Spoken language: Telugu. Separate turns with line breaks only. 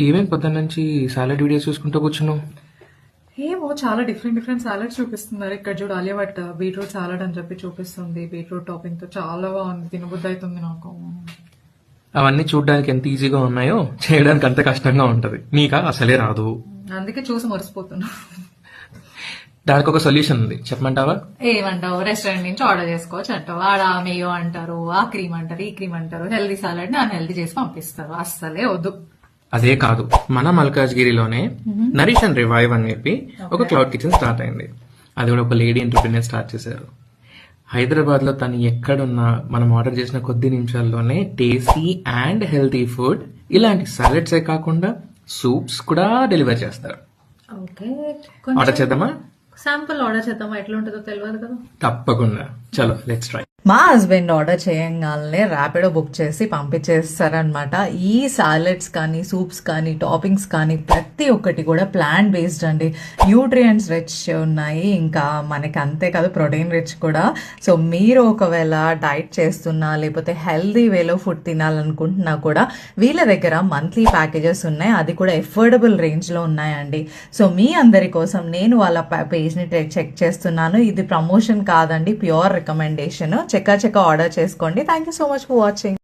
ఈవెన్ పొద్దున్న నుంచి సాలడ్ వీడియోస్ చూసుకుంటూ కూర్చున్నావు.
ఏమో చాలా డిఫరెంట్ సాలడ్స్ చూపిస్తున్నారు. ఇక్కడ చూడు ఆలియా భట్ బీట్రూట్ సాలడ్ అని చెప్పి చూపిస్తుంది. బీట్రూట్ టాపింగ్ తో చాలా బాగుంది, తినబుద్ధి అవుతుంది నాకు.
అవన్నీ చూడడానికి ఎంత ఈజీగా ఉన్నాయో చేయడానికి అంత కష్టంగా ఉంటది. నీకా అసలే రాదు,
అందుకే చూసి మరిసిపోతున్నా.
దానికి ఒక సొల్యూషన్ ఉంది, చెప్పమంటావా?
ఏమంటావు? రెస్టారెంట్ నుంచి ఆర్డర్ చేసుకోవచ్చు అంటావు. ఆడ మేయో అంటారు, ఆ క్రీమ్ అంటారు, ఈ క్రీమ్ అంటారు. హెల్దీ సాలడ్ ని అన్హెల్దీ చేసి పంపిస్తారు. అస్సలే వద్దు.
అదే కాదు, మన మల్కాజ్గిరిలోనే నరిష్ అండ్ రివైవ్ అని చెప్పి ఒక క్లౌడ్ కిచెన్ స్టార్ట్ అయింది. అది కూడా ఒక లేడీ ఎంటర్ప్రీనియర్ స్టార్ట్ చేశారు. హైదరాబాద్ లో తను ఎక్కడున్నా మనం ఆర్డర్ చేసిన కొద్ది నిమిషాల్లోనే టేస్టీ అండ్ హెల్తీ ఫుడ్, ఇలాంటి సాలెడ్సే కాకుండా సూప్స్ కూడా డెలివర్ చేస్తారు.
ఓకే,
ఆర్డర్ చేద్దామా?
శాంపుల్ ఆర్డర్ చేద్దామా? ఎట్లా ఉంటుందో తెలియదు కదా.
తప్పకుండా, చలో లెట్స్ ట్రై.
మా హస్బెండ్ ఆర్డర్ చేయంగానే ర్యాపిడో బుక్ చేసి పంపించేస్తారనమాట. ఈ సాలెడ్స్ కానీ, సూప్స్ కానీ, టాపింగ్స్ కానీ ప్రతి ఒక్కటి కూడా ప్లాంట్ బేస్డ్ అండి. న్యూట్రియంట్స్ రిచ్ ఉన్నాయి, ఇంకా మనకి అంతే కాదు ప్రోటీన్ రిచ్ కూడా. సో మీరు ఒకవేళ డైట్ చేస్తున్నా లేకపోతే హెల్దీ వేలో ఫుడ్ తినాలనుకుంటున్నా కూడా వీళ్ళ దగ్గర మంత్లీ ప్యాకేజెస్ ఉన్నాయి. అది కూడా ఎఫోర్డబుల్ రేంజ్లో ఉన్నాయండి. సో మీ అందరి కోసం నేను వాళ్ళ పేజ్ని చెక్ చేస్తున్నాను. ఇది ప్రమోషన్ కాదండి, ప్యూర్ రికమెండేషన్. చెక్క ఆర్డర్ చేసుకోండి. Thank you so much for watching.